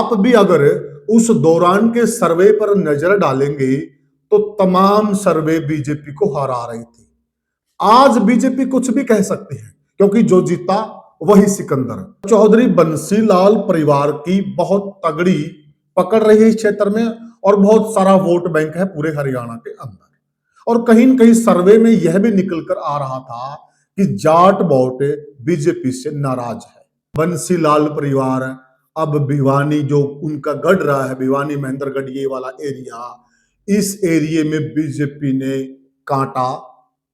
आप भी अगर उस दौरान के सर्वे पर नजर डालेंगे तो तमाम सर्वे बीजेपी को हरा रहे थे। आज बीजेपी कुछ भी कह सकती है क्योंकि जो जीता वही सिकंदर। चौधरी बंसीलाल परिवार की बहुत तगड़ी पकड़ रही है इस क्षेत्र में और बहुत सारा वोट बैंक है पूरे हरियाणा के अंदर। और कहीं न कहीं सर्वे में यह भी निकल कर आ रहा था कि जाट वोट बीजेपी से नाराज है। बंसीलाल परिवार अब भिवानी जो उनका गढ़ रहा है, भिवानी महेंद्रगढ़ ये वाला एरिया, इस एरिया में बीजेपी ने कांटा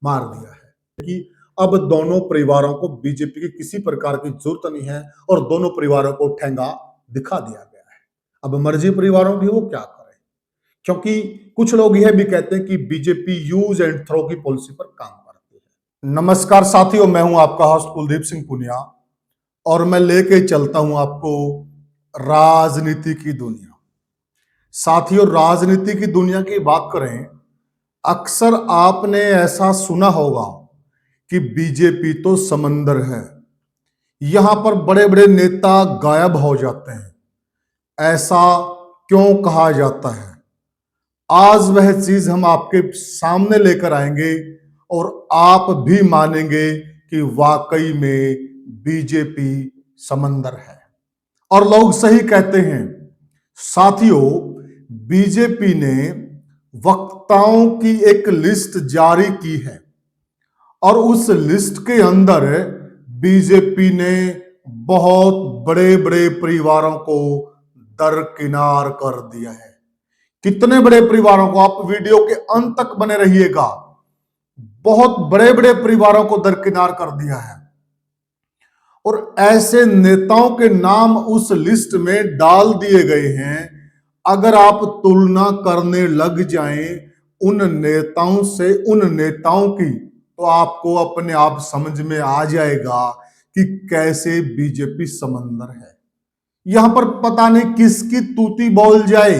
मार दिया है कि अब दोनों परिवारों को बीजेपी की किसी प्रकार की जरूरत नहीं है और दोनों परिवारों को ठेंगा दिखा दिया गया है। अब मर्जी परिवारों की वो क्या करें, क्योंकि कुछ लोग यह भी कहते हैं कि बीजेपी यूज एंड थ्रो की पॉलिसी पर काम करती है। नमस्कार साथियों, मैं हूं आपका होस्ट कुलदीप सिंह पुनिया और मैं लेके चलता हूं आपको राजनीति की दुनिया। साथियों, राजनीति की दुनिया की बात करें, अक्सर आपने ऐसा सुना होगा कि बीजेपी तो समंदर है, यहां पर बड़े बड़े नेता गायब हो जाते हैं। ऐसा क्यों कहा जाता है? आज वह चीज हम आपके सामने लेकर आएंगे और आप भी मानेंगे कि वाकई में बीजेपी समंदर है। और लोग सही कहते हैं। साथियों, बीजेपी ने वक्ताओं की एक लिस्ट जारी की है और उस लिस्ट के अंदर बीजेपी ने बहुत बड़े बड़े परिवारों को दरकिनार कर दिया है। कितने बड़े परिवारों को, आप वीडियो के अंत तक बने रहिएगा। बहुत बड़े बड़े परिवारों को दरकिनार कर दिया है और ऐसे नेताओं के नाम उस लिस्ट में डाल दिए गए हैं। अगर आप तुलना करने लग जाएं उन नेताओं से, उन नेताओं की, तो आपको अपने आप समझ में आ जाएगा कि कैसे बीजेपी समंदर है। यहां पर पता नहीं किसकी तूती बोल जाए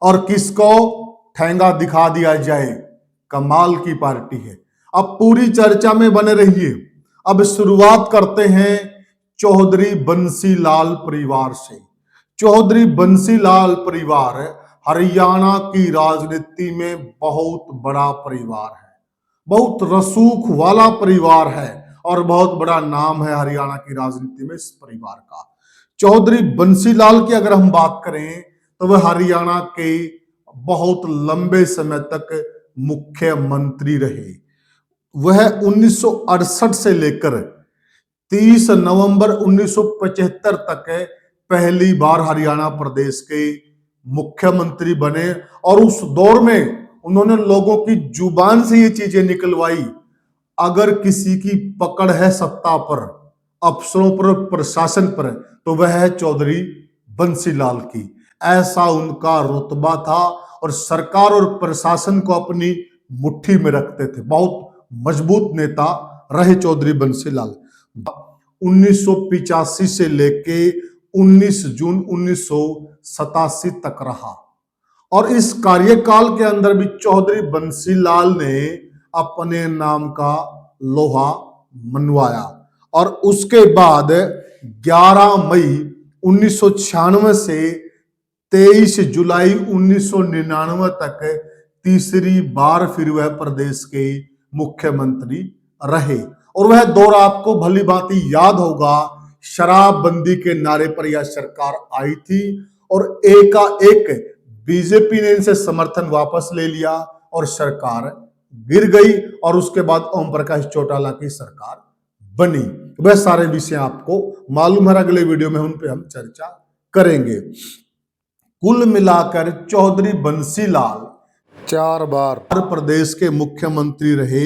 और किसको ठेंगा दिखा दिया जाए। कमाल की पार्टी है। अब पूरी चर्चा में बने रहिए। अब शुरुआत करते हैं चौधरी बंसीलाल परिवार से। चौधरी बंसीलाल परिवार हरियाणा की राजनीति में बहुत बड़ा परिवार है, बहुत रसूख वाला परिवार है और बहुत बड़ा नाम है हरियाणा की राजनीति में इस परिवार का। चौधरी बंसीलाल की अगर हम बात करें तो वह हरियाणा के बहुत लंबे समय तक मुख्यमंत्री रहे। वह 1968 से लेकर 30 नवंबर 1975 तक पहली बार हरियाणा प्रदेश के मुख्यमंत्री बने और उस दौर में उन्होंने लोगों की जुबान से ये चीजें निकलवाई, अगर किसी की पकड़ है सत्ता पर, अफसरों पर, प्रशासन पर, तो वह है चौधरी बंसीलाल की। ऐसा उनका रुतबा था और सरकार और प्रशासन को अपनी मुट्ठी में रखते थे। बहुत मजबूत नेता रहे चौधरी बंसीलाल। 1985 से लेके 19 जून 1987 तक रहा और इस कार्यकाल के अंदर भी चौधरी बंसीलाल ने अपने नाम का लोहा मनवाया और उसके बाद 11 मई 1996 से 23 जुलाई 1999 तक तीसरी बार फिर वह प्रदेश के मुख्यमंत्री रहे। और वह दौर आपको भली भांति याद होगा, शराबबंदी के नारे पर यह सरकार आई थी और एकाएक बीजेपी ने इनसे समर्थन वापस ले लिया और सरकार गिर गई और उसके बाद ओम प्रकाश चौटाला की सरकार बनी। वह सारे विषय आपको मालूम है, अगले वीडियो में उन पे हम चर्चा करेंगे। कुल मिलाकर चौधरी बंसीलाल 4 बार प्रदेश के मुख्यमंत्री रहे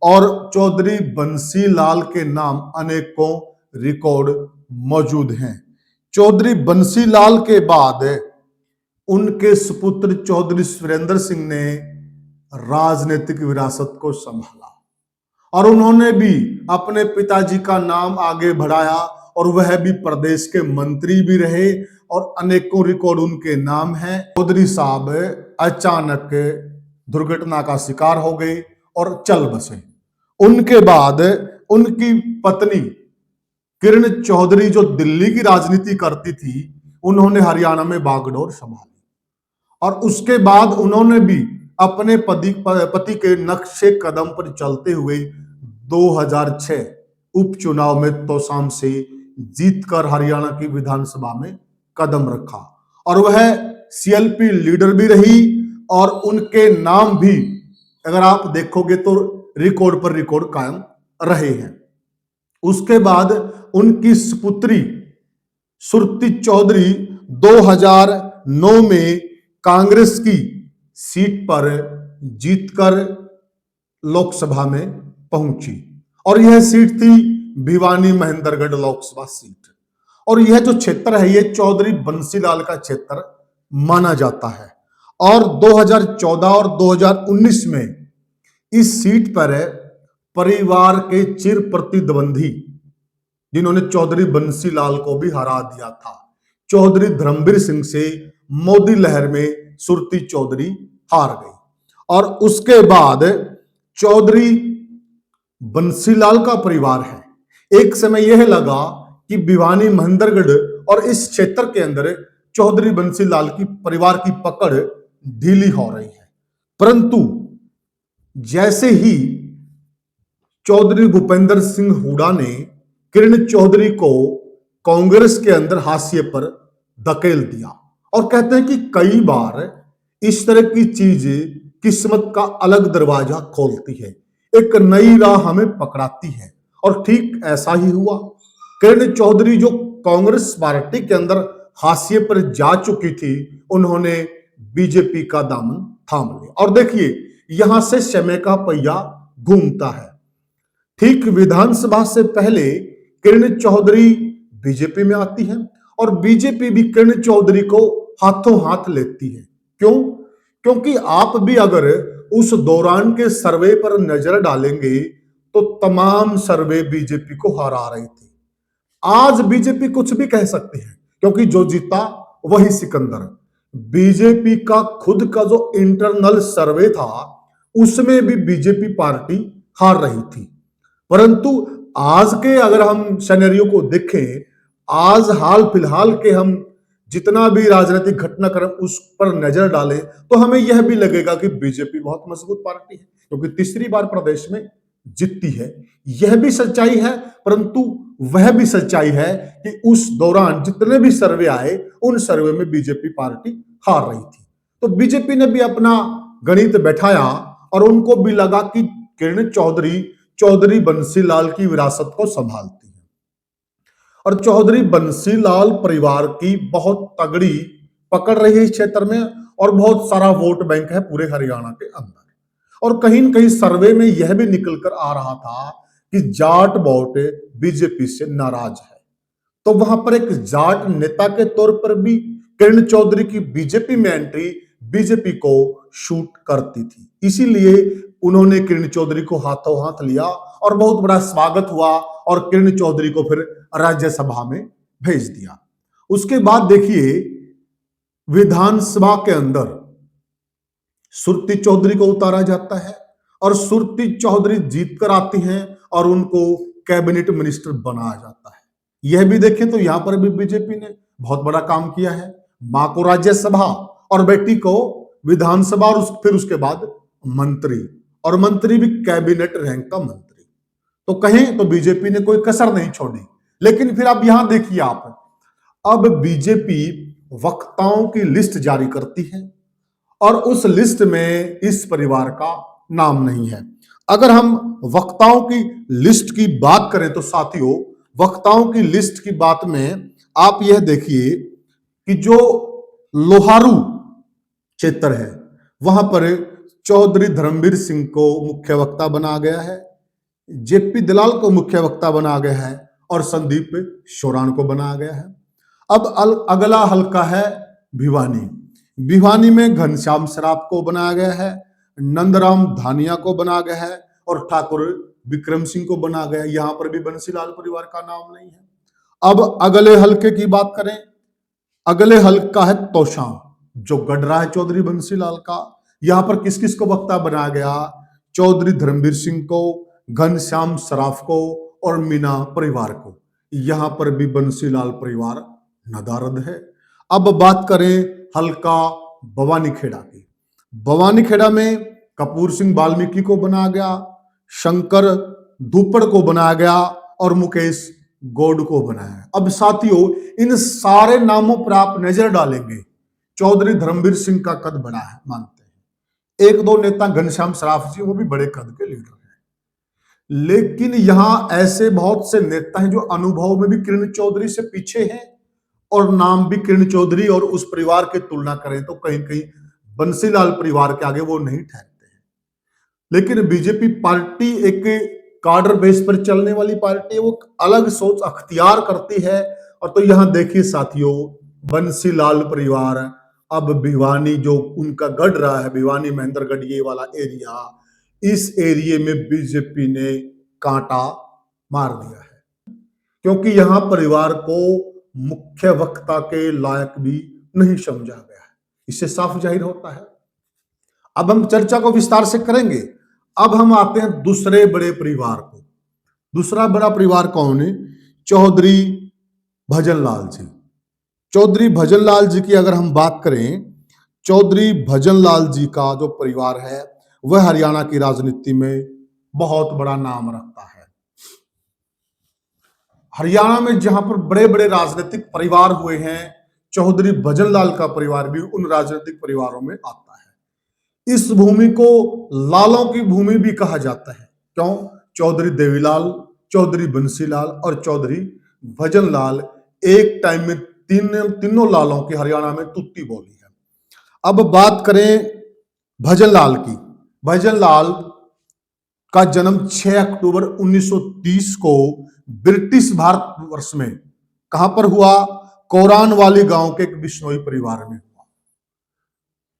और चौधरी बंसीलाल के नाम अनेकों रिकॉर्ड मौजूद हैं। चौधरी बंसीलाल के बाद उनके सुपुत्र चौधरी सुरेंद्र सिंह ने राजनीतिक विरासत को संभाला और उन्होंने भी अपने पिताजी का नाम आगे बढ़ाया और वह भी प्रदेश के मंत्री भी रहे और अनेकों रिकॉर्ड उनके नाम हैं। चौधरी साहब अचानक दुर्घटना का शिकार हो गए और चल बसे। उनके बाद उनकी पत्नी किरण चौधरी जो दिल्ली की राजनीति करती थी, उन्होंने हरियाणा में बागडोर संभाली और उसके बाद उन्होंने भी अपने पति के नक्शे कदम पर चलते हुए 2006 उपचुनाव में तोशाम से जीतकर हरियाणा की विधानसभा में कदम रखा और वह सीएलपी लीडर भी रही और उनके नाम भी अगर आप देखोगे तो रिकॉर्ड पर रिकॉर्ड कायम रहे हैं। उसके बाद उनकी सुपुत्री सुरती चौधरी 2009 में कांग्रेस की सीट पर जीतकर लोकसभा में पहुंची और यह सीट थी भिवानी महेंद्रगढ़ लोकसभा सीट और यह जो क्षेत्र है यह चौधरी बंसीलाल का क्षेत्र माना जाता है और 2014 और 2019 में इस सीट पर परिवार के चिर प्रतिद्वंदी जिन्होंने चौधरी बंसीलाल को भी हरा दिया था चौधरी धर्मवीर सिंह से मोदी लहर में सुरती चौधरी हार गई और उसके बाद चौधरी बंसीलाल का परिवार है। एक समय यह लगा कि भिवानी महेंद्रगढ़ और इस क्षेत्र के अंदर चौधरी बंसीलाल की परिवार की पकड़ ढीली हो रही है, परंतु जैसे ही चौधरी भूपेंद्र सिंह हुड्डा ने किरण चौधरी को कांग्रेस के अंदर हाशिए पर धकेल दिया और कहते हैं कि कई बार इस तरह की चीज किस्मत का अलग दरवाजा खोलती है, एक नई राह हमें पकड़ाती है और ठीक ऐसा ही हुआ। किरण चौधरी जो कांग्रेस पार्टी के अंदर हाशिए पर जा चुकी थी उन्होंने बीजेपी का दामन थाम लिया और देखिए यहां से समय का पहिया घूमता है। ठीक विधानसभा से पहले किरण चौधरी बीजेपी में आती है और बीजेपी भी किरण चौधरी को हाथों हाथ लेती है। क्यों? क्योंकि आप भी अगर उस दौरान के सर्वे पर नजर डालेंगे तो तमाम सर्वे बीजेपी को हरा रहे थे। आज बीजेपी कुछ भी कह सकती है क्योंकि जो जीता वही सिकंदर। बीजेपी का खुद का जो इंटरनल सर्वे था उसमें भी बीजेपी पार्टी हार रही थी, परंतु आज के अगर हम सिनेरियो को देखें, आज हाल फिलहाल के हम जितना भी राजनीतिक घटनाक्रम उस पर नजर डालें तो हमें यह भी लगेगा कि बीजेपी बहुत मजबूत पार्टी है क्योंकि तीसरी बार प्रदेश में जीतती है। यह भी सच्चाई है, परंतु वह भी सच्चाई है कि उस दौरान जितने भी सर्वे आए उन सर्वे में बीजेपी पार्टी हार रही थी। तो बीजेपी ने भी अपना गणित बैठाया और उनको भी लगा कि किरण चौधरी बंसीलाल की विरासत को संभालती है और चौधरी बंसीलाल परिवार की बहुत तगड़ी पकड़ रही है इस क्षेत्र में और बहुत सारा वोट बैंक है पूरे हरियाणा के अंदर। और कहीं न कहीं सर्वे में यह भी निकल कर आ रहा था कि जाट वोट बीजेपी से नाराज है, तो वहां पर एक जाट नेता के तौर पर भी किरण चौधरी की बीजेपी में एंट्री बीजेपी को शूट करती थी, इसीलिए उन्होंने किरण चौधरी को हाथों हाथ लिया और बहुत बड़ा स्वागत हुआ और किरण चौधरी को फिर राज्यसभा में भेज दिया। उसके बाद देखिए विधानसभा के अंदर सुरती चौधरी को उतारा जाता है और सुरती चौधरी जीत कर आती हैं और उनको कैबिनेट मिनिस्टर बनाया जाता है। यह भी देखें तो यहां पर भी बीजेपी ने बहुत बड़ा काम किया है, मां को राज्यसभा और बेटी को विधानसभा और फिर उसके बाद मंत्री, और मंत्री भी कैबिनेट रैंक का मंत्री। तो कहें तो बीजेपी ने कोई कसर नहीं छोड़ी। लेकिन फिर अब यहां देखिए आप, अब बीजेपी वक्ताओं की लिस्ट जारी करती है और उस लिस्ट में इस परिवार का नाम नहीं है। अगर हम वक्ताओं की लिस्ट की बात करें तो साथियों, वक्ताओं की लिस्ट की बात में आप यह देखिए कि जो लोहारू क्षेत्र है वहां पर चौधरी धर्मवीर सिंह को मुख्य वक्ता बना गया है, जेपी दलाल को मुख्य वक्ता बना गया है और संदीप शोरान को बनाया गया है। अब अगला हल्का है भिवानी में घनश्याम सराफ को बनाया गया है, नंदराम धानिया को बनाया गया है और ठाकुर विक्रम सिंह को बनाया गया है। यहां पर भी बंसीलाल परिवार का नाम नहीं है। अब अगले हल्के की बात करें, अगले हल्का है तोशाम जो गढ़ रहा है चौधरी बंसीलाल का। यहां पर किस किस को वक्ता बनाया गया? चौधरी धर्मवीर सिंह को, घनश्याम सराफ को और मीना परिवार को। यहां पर भी बंसीलाल परिवार नदारद है। अब बात करें हल्का भवानीखेड़ा की। भवानीखेड़ा में कपूर सिंह वाल्मीकि को बनाया गया, शंकर धूपड़ को बनाया गया और मुकेश गौड को बनाया। अब साथियों, इन सारे नामों पर आप नजर डालेंगे, चौधरी धर्मवीर सिंह का कद बड़ा है मानते हैं। एक दो नेता घनश्याम सराफ जी, वो भी बड़े कद के लीडर हैं, लेकिन यहां ऐसे बहुत से नेता हैं जो अनुभव में भी किरण चौधरी से पीछे हैं और नाम भी किरण चौधरी, और उस परिवार की तुलना करें तो कहीं कहीं बंसीलाल परिवार के आगे वो नहीं ठहरते हैं। लेकिन बीजेपी पार्टी एक कार्डर बेस पर चलने वाली पार्टी है, वो अलग सोच अख्तियार करती है। और तो यहां देखिए साथियों, बंसीलाल परिवार अब भिवानी जो उनका गढ़ रहा है, भिवानी महेंद्रगढ़ ये वाला एरिया, इस एरिया में बीजेपी ने कांटा मार दिया है, क्योंकि यहां परिवार को मुख्य वक्ता के लायक भी नहीं समझा गया है। इससे साफ जाहिर होता है। अब हम चर्चा को विस्तार से करेंगे। अब हम आते हैं दूसरे बड़े परिवार को। दूसरा बड़ा परिवार कौन है? चौधरी भजनलाल जी। चौधरी भजनलाल जी की अगर हम बात करें, चौधरी भजनलाल जी का जो परिवार है वह हरियाणा की राजनीति में बहुत बड़ा नाम रखता है। हरियाणा में जहां पर बड़े बड़े राजनीतिक परिवार हुए हैं, चौधरी भजनलाल का परिवार भी उन राजनीतिक परिवारों में आता है। इस भूमि को लालों की भूमि भी कहा जाता है। क्यों? चौधरी देवीलाल, चौधरी बंसीलाल और चौधरी भजनलाल एक टाइम में तीनों लालों की हरियाणा में तुत्ती बोली है। अब बात करें भजनलाल की। भजनलाल का जन्म 6 अक्टूबर 1930 को ब्रिटिश भारतवर्ष में कहां पर हुआ? कोरान वाली गांव के एक बिश्नोई परिवार में हुआ,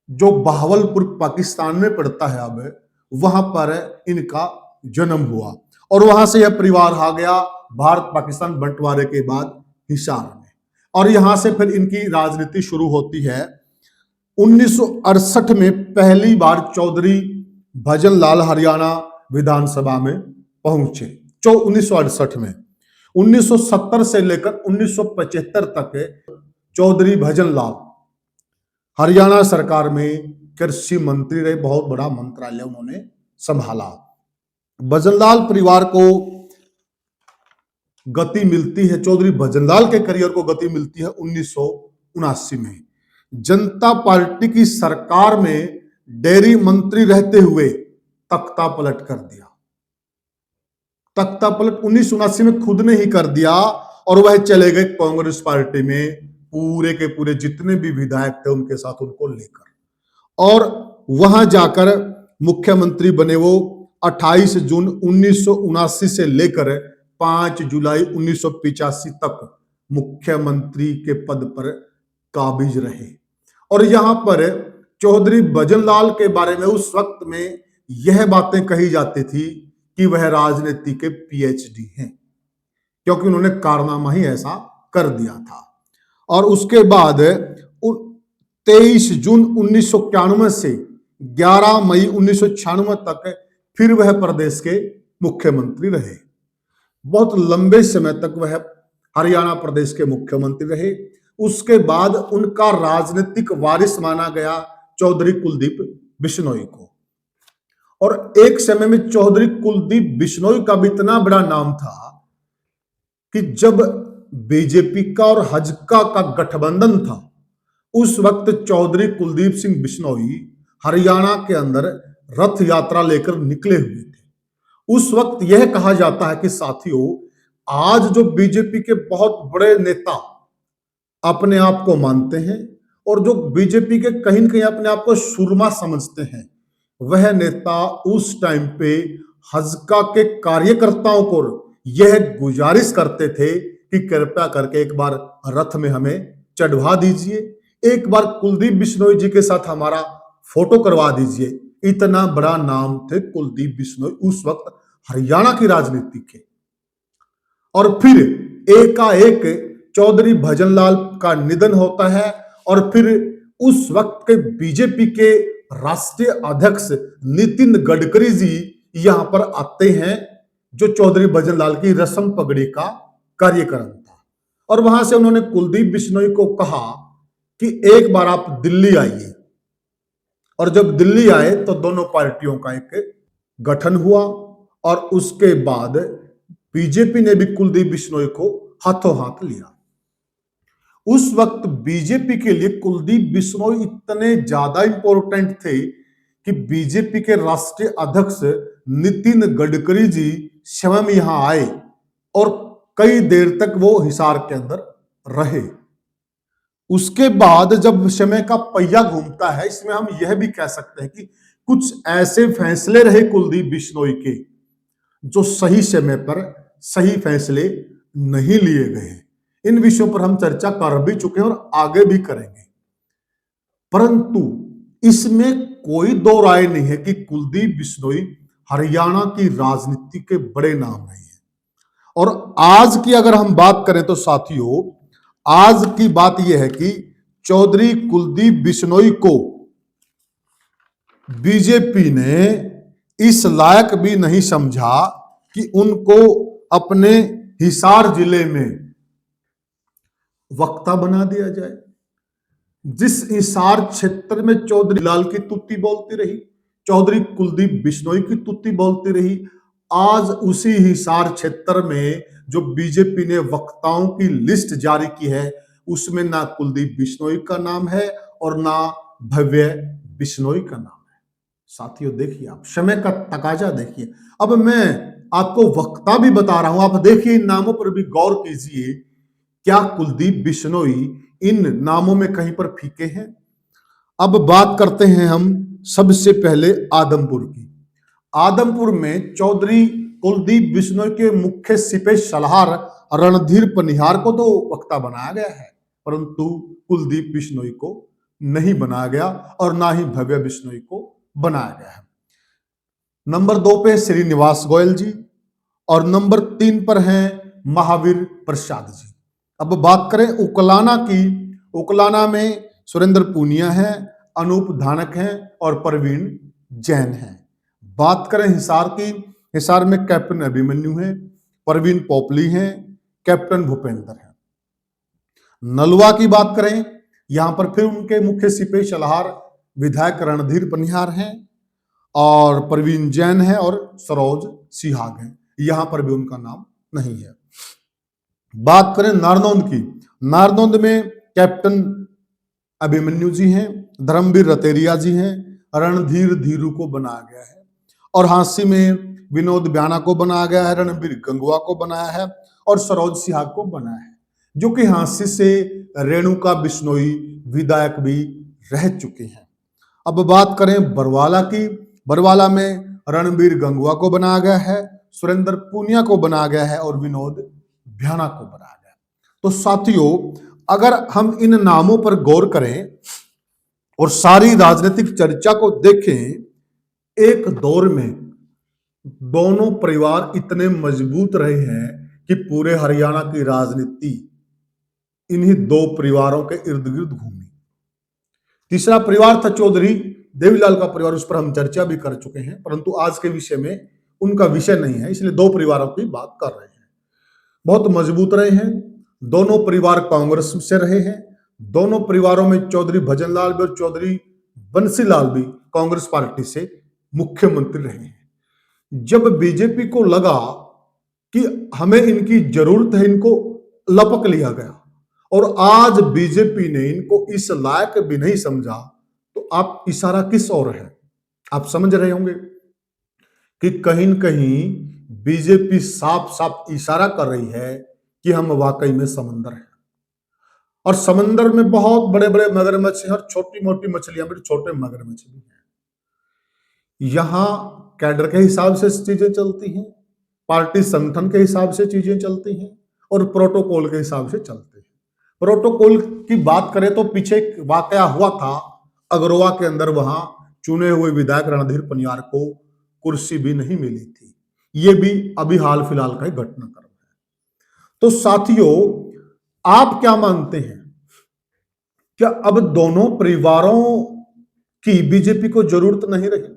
जो बहावलपुर पाकिस्तान में पड़ता है। अब वहां पर इनका जन्म हुआ और वहां से यह परिवार आ गया भारत पाकिस्तान बंटवारे के बाद हिसार में, और यहां से फिर इनकी राजनीति शुरू होती है। 1968 में पहली बार चौधरी भजनलाल हरियाणा विधानसभा में पहुंचे। 1968 में 1970 से लेकर 1975 तक चौधरी भजनलाल हरियाणा सरकार में कृषि मंत्री रहे। बहुत बड़ा मंत्रालय उन्होंने संभाला। भजनलाल परिवार को गति मिलती है, चौधरी भजनलाल के करियर को गति मिलती है 1979 में। जनता पार्टी की सरकार में डेयरी मंत्री रहते हुए तख्ता पलट कर दिया। तख्ता पलट 1979 में खुद ने ही कर दिया और वह चले गए कांग्रेस पार्टी में, पूरे के पूरे जितने भी विधायक थे उनके साथ उनको लेकर, और वहां जाकर मुख्यमंत्री बने। वो 28 जून 1979 से लेकर 5 जुलाई 1985 तक मुख्यमंत्री के पद पर काबिज रहे। और यहां पर चौधरी भजनलाल के बारे में उस वक्त में यह बातें कही जाती थी कि वह राजनीति के पीएचडी हैं, क्योंकि उन्होंने कारनामा ही ऐसा कर दिया था। और उसके बाद 23 जून 1991 से 11 मई 1996 तक फिर वह प्रदेश के मुख्यमंत्री रहे। बहुत लंबे समय तक वह हरियाणा प्रदेश के मुख्यमंत्री रहे। उसके बाद उनका राजनीतिक वारिस माना गया चौधरी कुलदीप बिश्नोई को। और एक समय में चौधरी कुलदीप बिश्नोई का भी इतना बड़ा नाम था कि जब बीजेपी का और हजका का गठबंधन था, उस वक्त चौधरी कुलदीप सिंह बिश्नोई हरियाणा के अंदर रथ यात्रा लेकर निकले हुए थे। उस वक्त यह कहा जाता है कि साथियों, आज जो बीजेपी के बहुत बड़े नेता अपने आप को मानते हैं और जो बीजेपी के कहीं न कहीं अपने आप को सुरमा समझते हैं, वह नेता उस टाइम पे हजका के कार्यकर्ताओं को यह गुजारिश करते थे कि कृपया करके एक बार रथ में हमें चढ़वा दीजिए, एक बार कुलदीप बिश्नोई जी के साथ हमारा फोटो करवा दीजिए। इतना बड़ा नाम थे कुलदीप बिश्नोई उस वक्त हरियाणा की राजनीति के। और फिर एकाएक चौधरी भजनलाल का निधन होता है और फिर उस वक्त के बीजेपी के राष्ट्रीय अध्यक्ष नितिन गडकरी जी यहां पर आते हैं, जो चौधरी भजनलाल की रस्म पगड़ी का कार्यक्रम था। और वहां से उन्होंने कुलदीप बिश्नोई को कहा कि एक बार आप दिल्ली आइए। और जब दिल्ली आए तो दोनों पार्टियों का एक गठन हुआ और उसके बाद बीजेपी ने भी कुलदीप बिश्नोई को हाथों हाथ लिया। उस वक्त बीजेपी के लिए कुलदीप बिश्नोई इतने ज्यादा इंपॉर्टेंट थे कि बीजेपी के राष्ट्रीय अध्यक्ष नितिन गडकरी जी स्वयं यहां आए और कई देर तक वो हिसार के अंदर रहे। उसके बाद जब समय का पहिया घूमता है, इसमें हम यह भी कह सकते हैं कि कुछ ऐसे फैसले रहे कुलदीप बिश्नोई के जो सही समय पर सही फैसले नहीं लिए गए। इन विषयों पर हम चर्चा कर भी चुके हैं और आगे भी करेंगे, परंतु इसमें कोई दो राय नहीं है कि कुलदीप बिश्नोई हरियाणा की राजनीति के बड़े नाम रहे हैं। और आज की अगर हम बात करें तो साथियों, आज की बात यह है कि चौधरी कुलदीप बिश्नोई को बीजेपी ने इस लायक भी नहीं समझा कि उनको अपने हिसार जिले में वक्ता बना दिया जाए। जिस हिसार क्षेत्र में चौधरी लाल की तुत्ती बोलती रही, चौधरी कुलदीप बिश्नोई की तुत्ती बोलती रही, आज उसी हिसार क्षेत्र में जो बीजेपी ने वक्ताओं की लिस्ट जारी की है उसमें ना कुलदीप बिश्नोई का नाम है और ना भव्य बिश्नोई का नाम है। साथियों देखिए, आप समय का तकाजा देखिए। अब मैं आपको वक्ता भी बता रहा हूं, आप देखिए इन नामों पर भी गौर कीजिए। क्या कुलदीप बिश्नोई इन नामों में कहीं पर फीके हैं? अब बात करते हैं हम सबसे पहले आदमपुर की। आदमपुर में चौधरी कुलदीप बिश्नोई के मुख्य सिपह सलाहकार रणधीर पनिहार को तो वक्ता बनाया गया है, परंतु कुलदीप बिश्नोई को नहीं बनाया गया और ना ही भव्य बिश्नोई को बनाया गया है। नंबर 2 पे श्रीनिवास गोयल जी और नंबर 3 पर हैं महावीर प्रसाद जी। अब बात करें उकलाना की, उकलाना में सुरेंद्र पूनिया है, अनूप धानक हैं और प्रवीण जैन हैं। बात करें हिसार की, हिसार में कैप्टन अभिमन्यु हैं, प्रवीण पोपली हैं, कैप्टन भूपेंद्र हैं। नलवा की बात करें, यहां पर फिर उनके मुख्य सिपह सलाहकार विधायक रणधीर पनिहार हैं और प्रवीण जैन है और सरोज सिहाग हैं। यहां पर भी उनका नाम नहीं है। बात करें नारनौंद की, नारनौंद में कैप्टन अभिमन्यु जी हैं, धर्मवीर रतेरिया जी हैं, रणधीर धीरू को बनाया गया है और हांसी में विनोद ब्याना को बनाया गया है, रणबीर गंगवा को बनाया है और सरोज सिहाग को बनाया है, जो कि हांसी से रेणुका बिश्नोई विधायक भी रह चुके हैं। अब बात करें बरवाला की, बरवाला में रणबीर गंगवा को बनाया गया है, सुरेंद्र पूनिया को बनाया गया है और विनोद भ्याना को बनाया गया। तो साथियों, अगर हम इन नामों पर गौर करें और सारी राजनीतिक चर्चा को देखें, एक दौर में दोनों परिवार इतने मजबूत रहे हैं कि पूरे हरियाणा की राजनीति इन्हीं दो परिवारों के इर्द गिर्द घूमी। तीसरा परिवार था चौधरी देवीलाल का परिवार, उस पर हम चर्चा भी कर चुके हैं, परंतु आज के विषय में उनका विषय नहीं है, इसलिए दो परिवारों की बात कर रहे हैं। बहुत मजबूत रहे हैं दोनों परिवार, कांग्रेस से रहे हैं। दोनों परिवारों में चौधरी भजनलाल भी और चौधरी बंसीलाल भी कांग्रेस पार्टी से मुख्यमंत्री रहे हैं। जब बीजेपी को लगा कि हमें इनकी जरूरत है, इनको लपक लिया गया और आज बीजेपी ने इनको इस लायक भी नहीं समझा, तो आप इशारा किस ओर है? आप समझ रहे होंगे कि कहीं न कहीं बीजेपी साफ साफ इशारा कर रही है कि हम वाकई में समंदर हैं और समंदर में बहुत बड़े बड़े मगरमच्छ हैं और छोटी मोटी मछलियां भी, छोटे मगरमच्छ भी हैं। यहां कैडर के हिसाब से चीजें चलती हैं, पार्टी संगठन के हिसाब से चीजें चलती हैं और प्रोटोकॉल के हिसाब से चलते हैं। प्रोटोकॉल की बात करें तो पीछे एक वाकया हुआ था अगरवा के अंदर, वहां चुने हुए विधायक रणधीर पनिहार को कुर्सी भी नहीं मिली थी। ये भी अभी हाल फिलहाल का घटनाक्रम है। तो साथियों, आप क्या मानते हैं? क्या अब दोनों परिवारों की बीजेपी को जरूरत नहीं रही,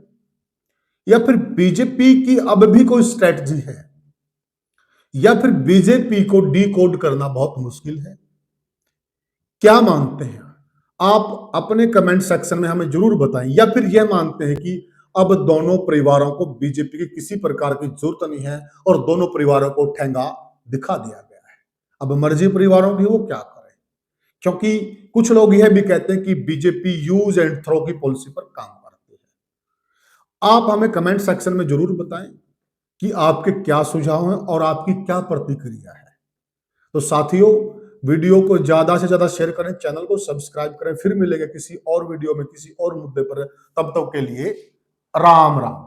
या फिर बीजेपी की अब भी कोई स्ट्रेटजी है, या फिर बीजेपी को डी कोड करना बहुत मुश्किल है? क्या मानते हैं? आप अपने कमेंट सेक्शन में हमें जरूर बताएं, या फिर यह मानते हैं कि अब दोनों परिवारों को बीजेपी की किसी प्रकार की जरूरत नहीं है और दोनों परिवारों को ठेंगा दिखा दिया गया है। अब मर्जी परिवारों की वो क्या करें, क्योंकि कुछ लोग यह भी कहते हैं कि बीजेपी यूज एंड थ्रो की पॉलिसी पर काम करती है। आप हमें कमेंट सेक्शन में जरूर बताएं कि आपके क्या सुझाव हैं और आपकी क्या प्रतिक्रिया है। तो साथियों, वीडियो को ज्यादा से ज्यादा शेयर करें, चैनल को सब्सक्राइब करें। फिर मिलेंगे किसी और वीडियो में किसी और मुद्दे पर। तब तक के लिए राम राम।